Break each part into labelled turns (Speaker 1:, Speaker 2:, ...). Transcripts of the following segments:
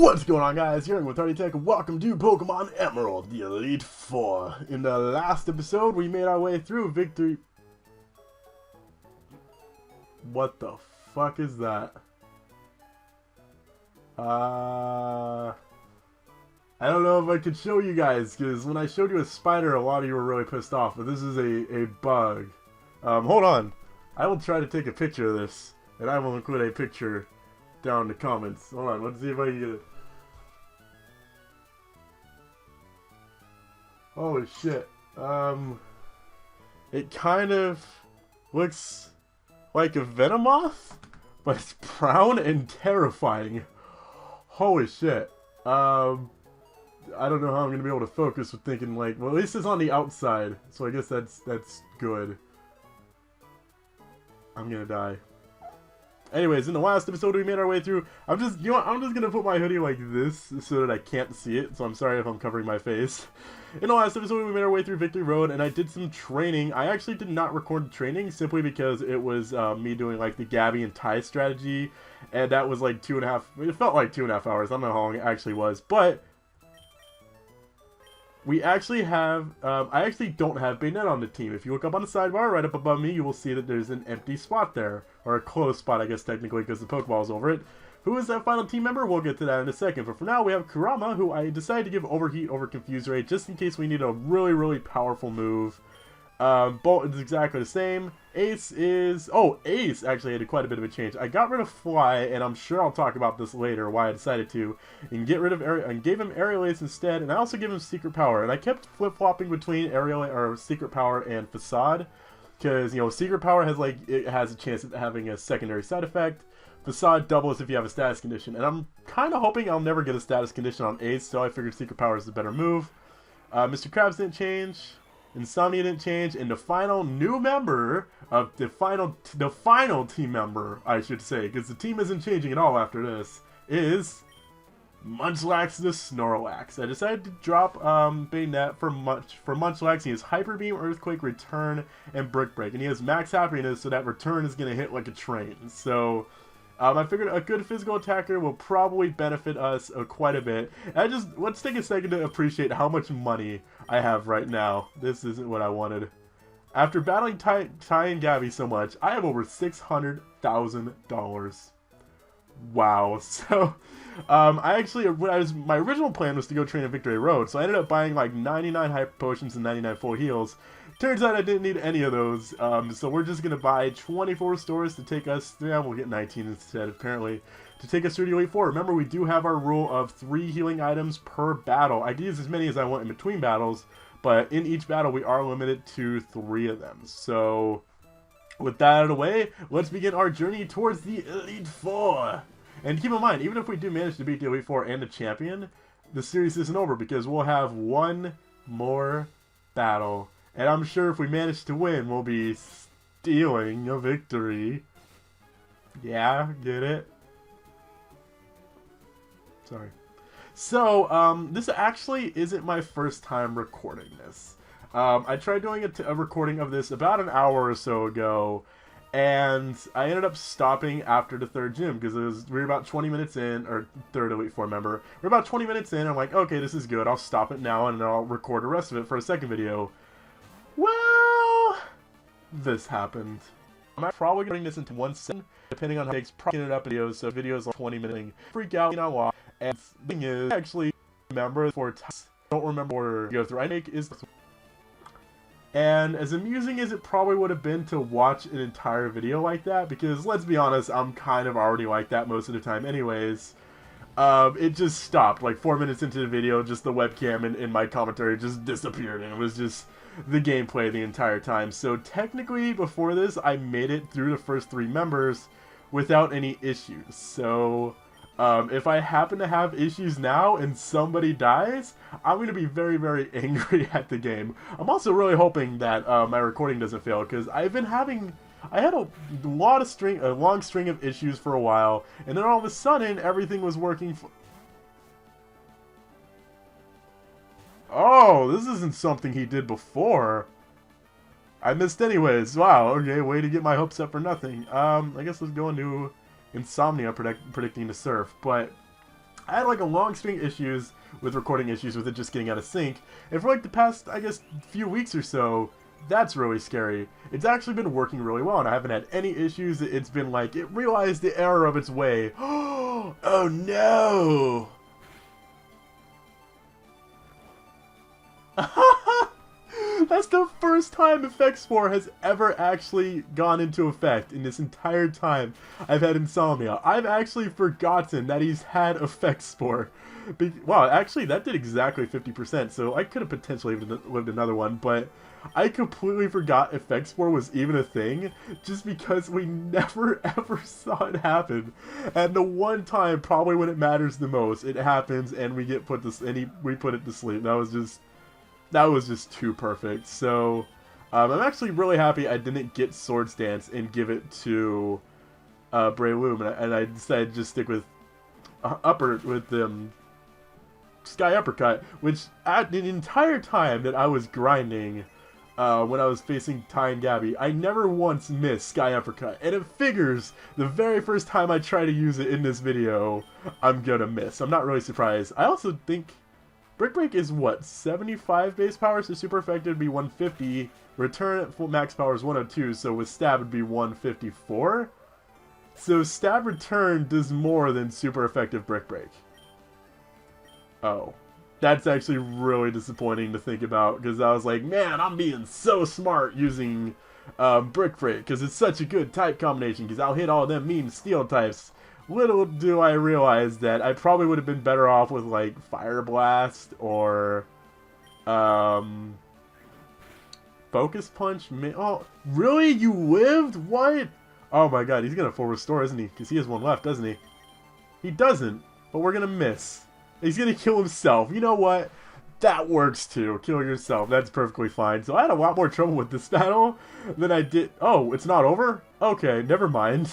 Speaker 1: What's going on, guys? Here with Logitech, and welcome to Pokemon Emerald, the Elite Four. In the last episode, we made our way through victory. What the fuck is that? I don't know if I could show you guys, because when I showed you a spider, a lot of you were really pissed off, but this is a bug. Hold on. I will try to take a picture of this, and I will include a picture down in the comments. Hold on, let's see if I can get it. Holy shit. It kind of looks like a Venomoth, but it's brown and terrifying. Holy shit. I don't know how I'm gonna be able to focus with thinking like, well, at least it's on the outside, so I guess that's good. I'm gonna die. Anyways, in the last episode we made our way through, I'm just gonna put my hoodie like this so that I can't see it, so I'm sorry if I'm covering my face. In the last episode we made our way through Victory Road, and I did some training. I actually did not record the training, simply because it was me doing like the Gabby and Ty strategy, and that was like it felt like 2.5 hours, I don't know how long it actually was, but we actually have, I actually don't have Bayonet on the team. If you look up on the sidebar, right up above me, you will see that there's an empty spot there. Or a closed spot, I guess, technically, because the Pokeball's over it. Who is that final team member? We'll get to that in a second. But for now, we have Kurama, who I decided to give Overheat over Confuse Ray, just in case we need a really, really powerful move. Bolt is exactly the same. Ace is... Oh, Ace actually had quite a bit of a change. I got rid of Fly, and I'm sure I'll talk about this later, why I decided to, and get rid of and gave him Aerial Ace instead, and I also gave him Secret Power. And I kept flip-flopping between Secret Power and Facade, because, you know, Secret Power has, like, it has a chance of having a secondary side effect. Facade doubles if you have a status condition, and I'm kind of hoping I'll never get a status condition on Ace, so I figured Secret Power is the better move. Mr. Krabs didn't change. Insomnia didn't change, and the final new member of the final team member, I should say, because the team isn't changing at all after this, is Munchlax the Snorlax. I decided to drop Bayonet for Munchlax. He has Hyper Beam, Earthquake, Return, and Brick Break, and he has Max Happiness, so that Return is going to hit like a train. So I figured a good physical attacker will probably benefit us quite a bit. And let's take a second to appreciate how much money I have right now. This isn't what I wanted. After battling Ty and Gabby so much, I have over $600,000. Wow. So, my original plan was to go train at Victory Road, so I ended up buying like 99 Hyper Potions and 99 Full Heals. Turns out I didn't need any of those, so we're just going to buy 24 stores to take us, yeah, we'll get 19 instead, apparently, to take us through the Elite Four. Remember, we do have our rule of 3 healing items per battle. I can use as many as I want in between battles, but in each battle we are limited to 3 of them. So, with that out of the way, let's begin our journey towards the Elite Four. And keep in mind, even if we do manage to beat the Elite Four and the champion, the series isn't over, because we'll have one more battle. And I'm sure if we manage to win, we'll be stealing a victory. Yeah, get it? Sorry. So, this actually isn't my first time recording this. I tried doing a recording of this about an hour or so ago, and I ended up stopping after the 3rd gym, because we were about 20 minutes in, or 3rd Elite Four member. We're about 20 minutes in, I'm like, okay, this is good, I'll stop it now, and then I'll record the rest of it for a second video. Well, this happened. I'm probably going to bring this into one second, depending on how it takes, probably it up videos, so videos are 20 minutes. Freak out, you know why. And the thing is, I actually remember don't remember go through. I think is, and as amusing as it probably would have been to watch an entire video like that, because let's be honest, I'm kind of already like that most of the time anyways. It just stopped, like 4 minutes into the video, just the webcam and my commentary just disappeared, and it was just the gameplay the entire time. So technically, before this, I made it through the first 3 members without any issues. So, if I happen to have issues now and somebody dies, I'm going to be very, very angry at the game. I'm also really hoping that my recording doesn't fail, because I had a long string of issues for a while, and then all of a sudden, everything was working. Oh, this isn't something he did before. I missed anyways. Wow, okay, way to get my hopes up for nothing. I guess let's go into Insomnia predicting the surf, but I had like a long string of issues with recording issues with it just getting out of sync, and for like the past, I guess, few weeks or so, that's really scary. It's actually been working really well, and I haven't had any issues. It's been like, it realized the error of its way. Oh no! That's the first time Effects4 has ever actually gone into effect in this entire time I've had Insomnia. I've actually forgotten that he's had Effects4. Wow, actually, that did exactly 50%, so I could have potentially lived another one, but I completely forgot Effects4 was even a thing, just because we never ever saw it happen. And the one time, probably when it matters the most, it happens, and we get we put it to sleep. That was just too perfect. So, I'm actually really happy I didn't get Swords Dance and give it to Breloom, and I decided to just stick with Sky Uppercut, which at the entire time that I was grinding, when I was facing Ty and Gabby, I never once missed Sky Uppercut, and it figures the very first time I try to use it in this video, I'm gonna miss. I'm not really surprised. I also think Brick Break is what, 75 base power, so super effective would be 150. Return at full max power is 102, so with stab would be 154. So stab return does more than super effective Brick Break. Oh. That's actually really disappointing to think about, because I was like, man, I'm being so smart using Brick Break, because it's such a good type combination, because I'll hit all them mean steel types. Little do I realize that I probably would have been better off with, like, Fire Blast or Focus Punch. Oh, really? You lived? What? Oh my god, he's gonna full restore, isn't he? Because he has one left, doesn't he? He doesn't, but we're gonna miss. He's gonna kill himself. You know what? That works too. Kill yourself. That's perfectly fine. So I had a lot more trouble with this battle than I did. Oh, it's not over? Okay, never mind.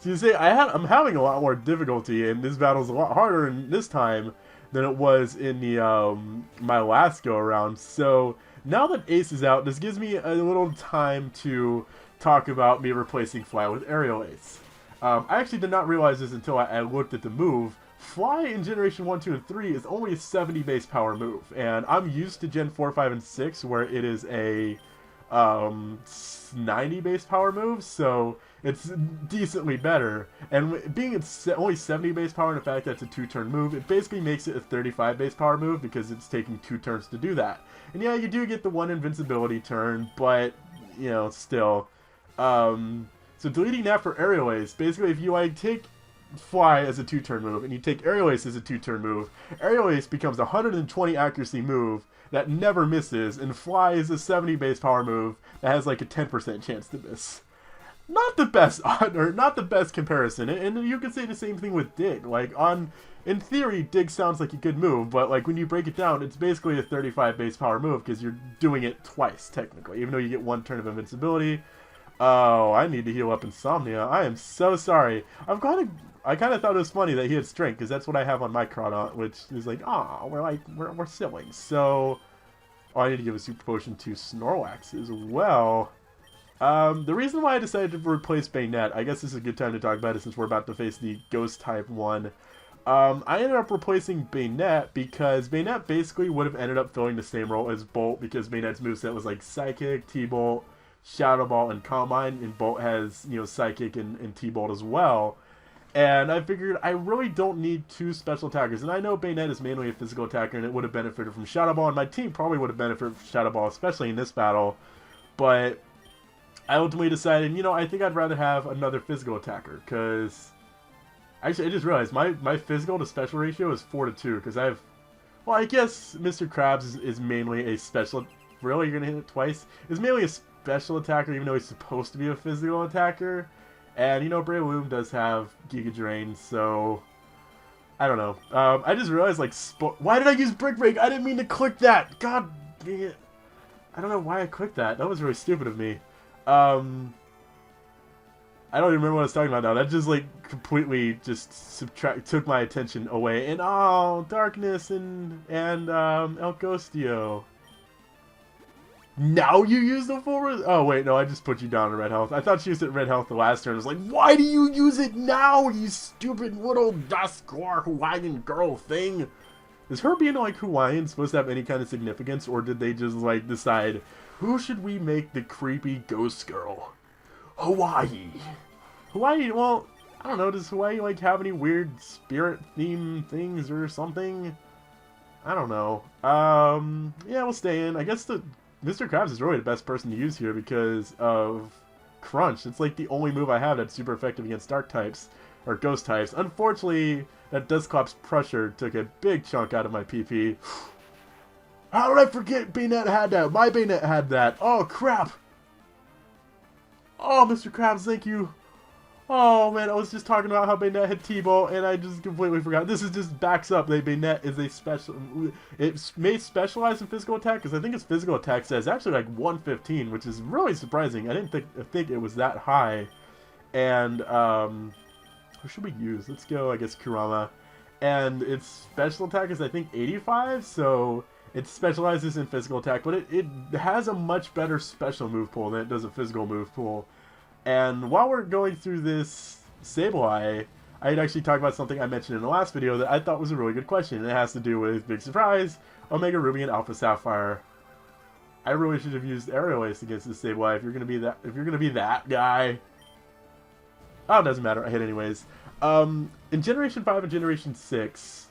Speaker 1: So you see, I'm having a lot more difficulty, and this battle's a lot harder in this time than it was in the my last go around. So now that Ace is out, this gives me a little time to talk about me replacing Fly with Aerial Ace. I actually did not realize this until I looked at the move. Fly in Generation 1, 2, and 3 is only a 70 base power move, and I'm used to Gen 4, 5, and 6 where it is a 90 base power move, so it's decently better. And being it's only 70 base power and the fact that it's a 2-turn move, it basically makes it a 35 base power move because it's taking 2 turns to do that. And yeah, you do get the 1 invincibility turn, but, you know, still. So deleting that for Aerial Ace, basically if you like take Fly as a 2-turn move and you take Aerial Ace as a 2-turn move, Aerial Ace becomes a 120 accuracy move that never misses, and Fly is a 70 base power move that has like a 10% chance to miss. Not the best or not the best comparison, and you could say the same thing with Dig. Like in theory, Dig sounds like a good move, but like when you break it down, it's basically a 35 base power move because you're doing it twice technically, even though you get 1 turn of invincibility. Oh, I need to heal up Insomnia. I am so sorry. I kind of thought it was funny that he had strength, because that's what I have on my Crawdaunt, which is like, oh, we're siblings. So, oh, I need to give a super potion to Snorlax as well. The reason why I decided to replace Bayonet, I guess this is a good time to talk about it since we're about to face the Ghost type one. I ended up replacing Bayonet because Bayonet basically would have ended up filling the same role as Bolt, because Bayonet's moveset was like Psychic, T-Bolt, Shadow Ball, and Combine, and Bolt has, you know, Psychic and T-Bolt as well. And I figured I really don't need 2 special attackers, and I know Bayonet is mainly a physical attacker, and it would have benefited from Shadow Ball, and my team probably would have benefited from Shadow Ball, especially in this battle. But I ultimately decided, you know, I think I'd rather have another physical attacker, because actually I just realized my physical to special ratio is 4 to 2, because I have, well, I guess Mr. Krabs is mainly a special, really, you're going to hit it twice? Is mainly a special attacker, even though he's supposed to be a physical attacker. And, you know, Breloom does have Giga Drain, so I don't know. I just realized, like, why did I use Brick Break? I didn't mean to click that! God dang it. I don't know why I clicked that. That was really stupid of me. I don't even remember what I was talking about now. That just, like, completely just took my attention away. And, oh, Darkness and El Ghostio. Now you use the full oh wait, no, I just put you down to red health. I thought she used it at red health the last turn. I was like, why do you use it now, you stupid little dustcore Hawaiian girl thing? Is her being like Hawaiian supposed to have any kind of significance, or did they just like decide, who should we make the creepy ghost girl? Hawaii. Hawaii, well, I don't know, does Hawaii like have any weird spirit theme things or something? I don't know. Yeah, we'll stay in. I guess the Mr. Krabs is really the best person to use here because of Crunch. It's like the only move I have that's super effective against dark types, or ghost types. Unfortunately, that Dusclops Pressure took a big chunk out of my PP. How did I forget Bayonet had that? My Bayonet had that. Oh, crap. Oh, Mr. Krabs, thank you. Oh, man, I was just talking about how Bayonet had T-Bow, and I just completely forgot. This is just backs up that Bayonet is a special... It may specialize in physical attack, because I think its physical attack says actually like 115, which is really surprising. I didn't think it was that high. And, who should we use? Let's go, I guess, Kurama. And its special attack is, I think, 85, so it specializes in physical attack, but it has a much better special move pool than it does a physical move pool. And while we're going through this Sableye, I had actually talked about something I mentioned in the last video that I thought was a really good question, and it has to do with, big surprise, Omega Ruby and Alpha Sapphire. I really should have used Aerial Ace against this Sableye if you're gonna be that guy. Oh, it doesn't matter, I hit anyways. In Generation 5 and Generation 6,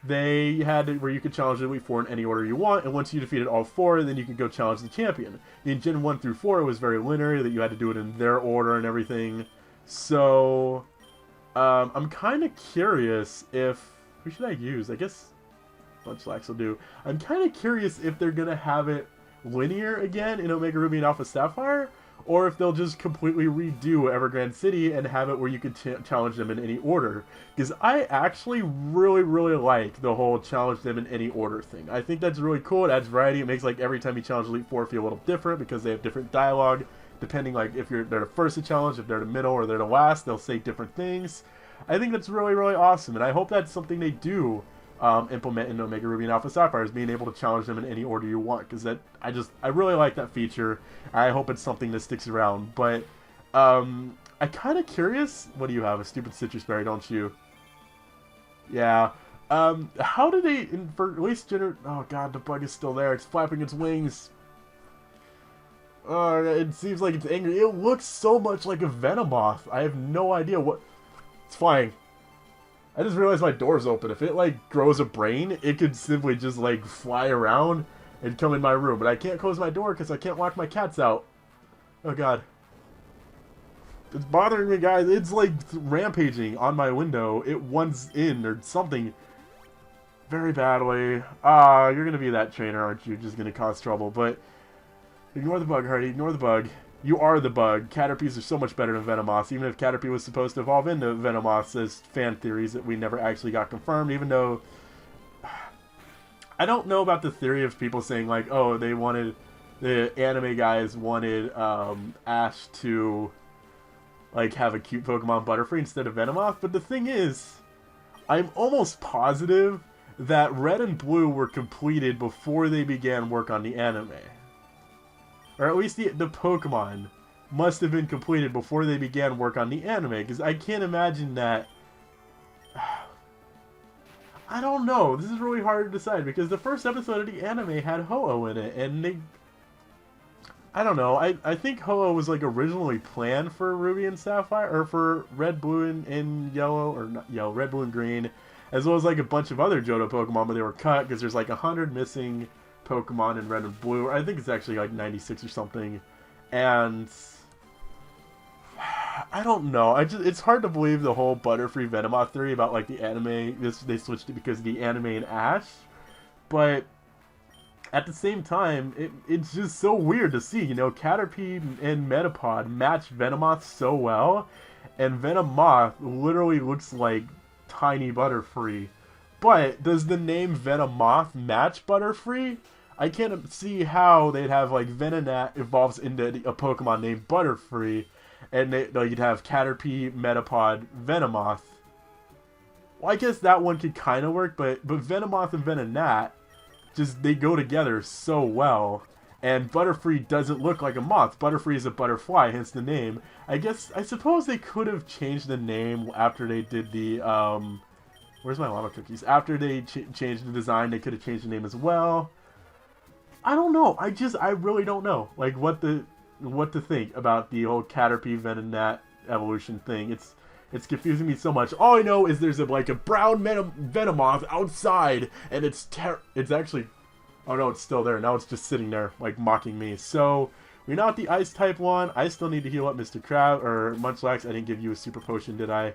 Speaker 1: they had it where you could challenge the Elite Four in any order you want, and once you defeated all four, then you could go challenge the champion. In Gen 1 through 4, it was very linear, that you had to do it in their order and everything. So, I'm kind of curious if... Who should I use? I guess Munchlax will do. I'm kind of curious if they're going to have it linear again in Omega Ruby and Alpha Sapphire, or if they'll just completely redo Evergrande City and have it where you could challenge them in any order. Because I actually really, really like the whole challenge them in any order thing. I think that's really cool. It adds variety. It makes like every time you challenge Elite Four feel a little different because they have different dialogue. Depending like if they're the first to challenge, if they're the middle, or they're the last, they'll say different things. I think that's really, really awesome. And I hope that's something they do implement in Omega Ruby and Alpha Sapphire, is being able to challenge them in any order you want, because I really like that feature. I hope it's something that sticks around. But I'm kind of curious. What do you have? A stupid citrus berry, don't you? Yeah. How do they invert? At least oh god, the bug is still there. It's flapping its wings. It seems like it's angry. It looks so much like a Venomoth. I have no idea what. It's flying. I just realized my door's open. If it, like, grows a brain, it could simply just, like, fly around and come in my room. But I can't close my door because I can't lock my cats out. Oh, God. It's bothering me, guys. It's, like, rampaging on my window. It wants in or something very badly. You're going to be that trainer, aren't you? Just going to cause trouble. But ignore the bug, Hardy. Ignore the bug. You are the bug. Caterpies are so much better than Venomoths, even if Caterpie was supposed to evolve into Venomoths as fan theories that we never actually got confirmed, even though... I don't know about the theory of people saying, like, oh, they wanted... The anime guys wanted Ash to, like, have a cute Pokemon Butterfree instead of Venomoth, but the thing is, I'm almost positive that Red and Blue were completed before they began work on the anime. Or at least the Pokemon must have been completed before they began work on the anime, because I can't imagine that... I don't know, this is really hard to decide, because the first episode of the anime had Ho-Oh in it, and they... I don't know, I think Ho-Oh was like originally planned for Ruby and Sapphire, or for Red, Blue, and Yellow, or not Yellow, Red, Blue, and Green, as well as like a bunch of other Johto Pokemon, but they were cut, because there's like 100 missing Pokemon in Red and Blue. I think it's actually like 96 or something. And I don't know. It's hard to believe the whole Butterfree Venomoth theory about like the anime. They switched it because of the anime and Ash. But at the same time, it's just so weird to see. You know, Caterpie and Metapod match Venomoth so well, and Venomoth literally looks like tiny Butterfree. But does the name Venomoth match Butterfree? I can't see how they'd have, like, Venonat evolves into a Pokemon named Butterfree, and you'd have Caterpie, Metapod, Venomoth. Well, I guess that one could kind of work, but Venomoth and Venonat, they go together so well. And Butterfree doesn't look like a moth. Butterfree is a butterfly, hence the name. I suppose they could have changed the name after they did the, where's my llama cookies? After they changed the design, they could have changed the name as well. I don't know. I really don't know, like, what to think about the whole Caterpie Venonat evolution thing. It's confusing me so much. All I know is there's like a brown Venomoth outside, and it's actually... Oh no, it's still there. Now it's just sitting there, like, mocking me. So, we're not the Ice type one. I still need to heal up Mr. Krabs, or Munchlax. I didn't give you a super potion, did I?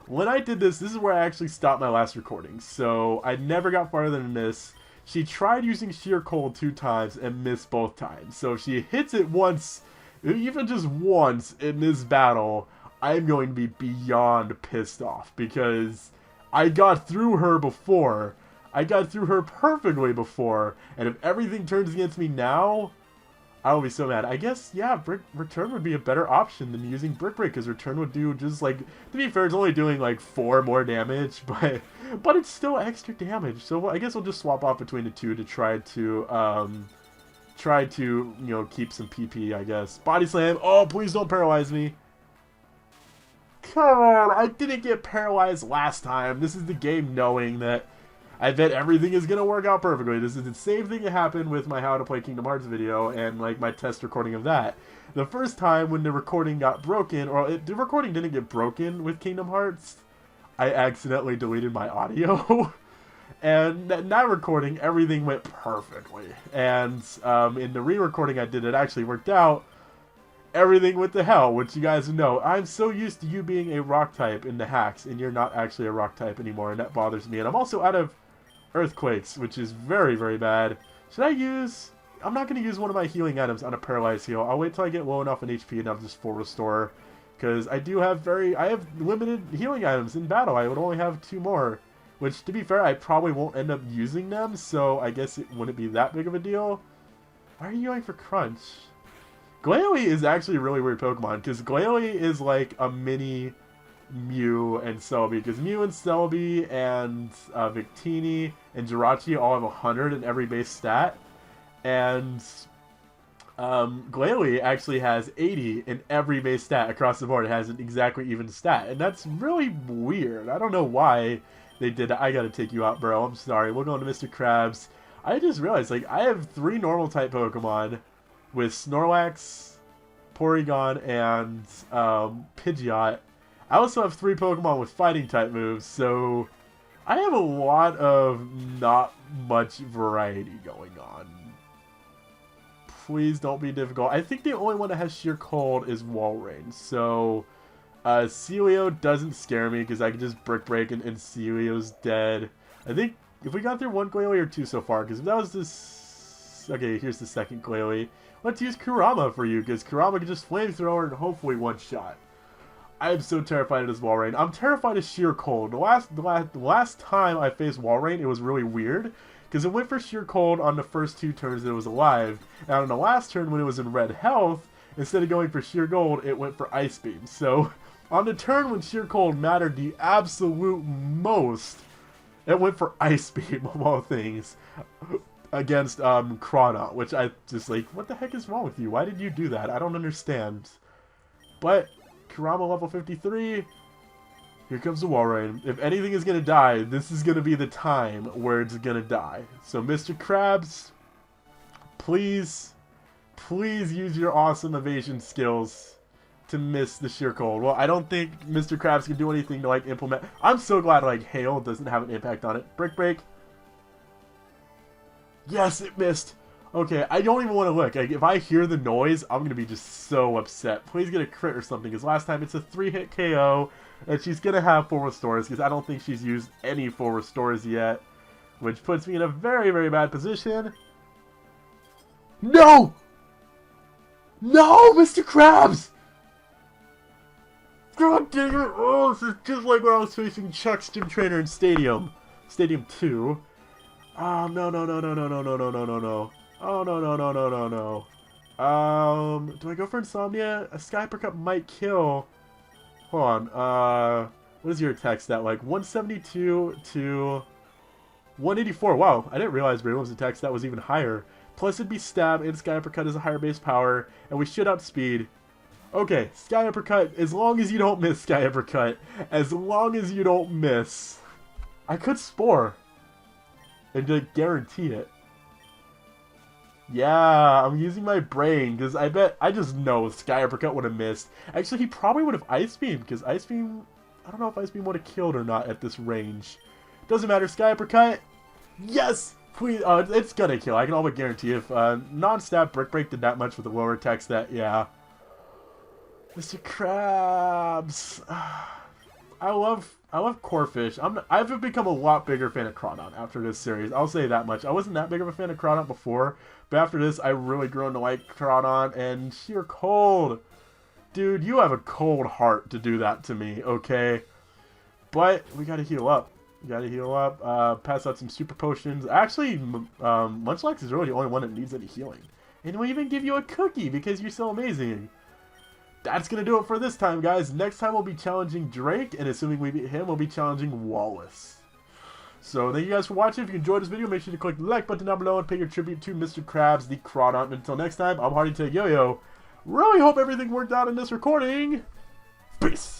Speaker 1: When I did this is where I actually stopped my last recording. So, I never got farther than this. She tried using Sheer Cold 2 times and missed both times. So, if she hits it once, even just once in this battle, I'm going to be beyond pissed off. Because I got through her before. I got through her perfectly before, and if everything turns against me now, I'll be so mad. I guess, yeah, Return would be a better option than using Brick Break, because Return would do just, like, to be fair, it's only doing, like, 4 more damage, but it's still extra damage, so I guess we'll just swap off between the two to try to, you know, keep some PP, I guess. Body Slam! Oh, please don't paralyze me! Come on, I didn't get paralyzed last time. This is the game knowing that I bet everything is going to work out perfectly. This is the same thing that happened with my How to Play Kingdom Hearts video and, like, my test recording of that. The first time when the recording got broken, or the recording didn't get broken with Kingdom Hearts, I accidentally deleted my audio. And in that recording, everything went perfectly. And in the re-recording I did, it actually worked out. Everything went to hell, which you guys know. I'm so used to you being a rock type in the hacks, and you're not actually a rock type anymore, and that bothers me. And I'm also out of Earthquakes, which is very, very bad. Should I use... I'm not going to use one of my healing items on a Paralyzed Heal. I'll wait till I get low enough in HP and I'll just full restore. Because I have limited healing items in battle. I would only have 2 more. Which, to be fair, I probably won't end up using them, so I guess it wouldn't be that big of a deal. Why are you going for Crunch? Glalie is actually a really weird Pokemon, because Glalie is like a mini Mew and Celebi, because Mew and Celebi and Victini and Jirachi all have 100 in every base stat, and Glalie actually has 80 in every base stat across the board. It has an exactly even stat, and that's really weird. I don't know why they did that. I gotta take you out, bro. I'm sorry. We'll go into Mr. Krabs. I just realized, like, I have 3 normal type Pokemon with Snorlax, Porygon, and Pidgeot. I also have 3 Pokemon with fighting type moves, so I have a lot of not much variety going on. Please don't be difficult. I think the only one that has Sheer Cold is Walrein, so Celio doesn't scare me because I can just Brick Break and Celio's dead. I think if we got through 1 Glalie or 2 so far, because if that was this... Okay, here's the second Glalie. Let's use Kurama for you, because Kurama can just Flamethrower and hopefully one-shot. I am so terrified of this Walrein. I'm terrified of Sheer Cold. The last time I faced Walrein, it was really weird, because it went for Sheer Cold on the first 2 turns that it was alive, and on the last turn when it was in red health, instead of going for Sheer Cold, it went for Ice Beam. So, on the turn when Sheer Cold mattered the absolute most, it went for Ice Beam, of all things, against Chrono, which I just like, what the heck is wrong with you? Why did you do that? I don't understand. But Kurama level 53, here comes the Walrein. If anything is going to die, this is going to be the time where it's going to die. So Mr. Krabs, please use your awesome evasion skills to miss the Sheer Cold. Well, I don't think Mr. Krabs can do anything to, like, implement... I'm so glad, like, Hail doesn't have an impact on it. Brick Break. Yes, it missed. Okay, I don't even want to look. Like, if I hear the noise, I'm going to be just so upset. Please get a crit or something, because last time it's a 3-hit KO, and she's going to have full restores, because I don't think she's used any full restores yet, which puts me in a very, very bad position. No! No, Mr. Krabs! God dang it! Oh, this is just like when I was facing Chuck's gym trainer in Stadium 2. Oh, no. Oh, no. Oh, no. Do I go for Insomnia? A Sky Uppercut might kill. Hold on. What is your attack stat like? 172 to 184. Wow, I didn't realize Braylon's attack stat was even higher. Plus it'd be stab, and Sky Uppercut is a higher base power, and we should outspeed. Okay, Sky Uppercut, as long as you don't miss Sky Uppercut. As long as you don't miss. I could Spore. And just guarantee it. Yeah, I'm using my brain, because I just know Sky Uppercut would have missed. Actually, he probably would have Ice Beam, because Ice Beam, I don't know if Ice Beam would have killed or not at this range. Doesn't matter, Sky Uppercut. Yes! Please, it's gonna kill. I can all but guarantee if non-stab Brick Break did that much with the lower tech stat, yeah. Mr. Krabs. I love Corphish. I've become a lot bigger fan of Crawdon after this series. I'll say that much. I wasn't that big of a fan of Crawdon before, but after this, I really grown to like Crawdon. And you're cold, dude. You have a cold heart to do that to me, okay? But we gotta heal up. We gotta heal up. Pass out some super potions. Actually, Munchlax is really the only one that needs any healing, and we'll even give you a cookie because you're so amazing. That's going to do it for this time, guys. Next time we'll be challenging Drake, and assuming we beat him, we'll be challenging Wallace. So thank you guys for watching. If you enjoyed this video, make sure to click the like button down below and pay your tribute to Mr. Krabs, the Crawdon. And until next time, I'm Hardy Tech Yo-Yo. Really hope everything worked out in this recording. Peace!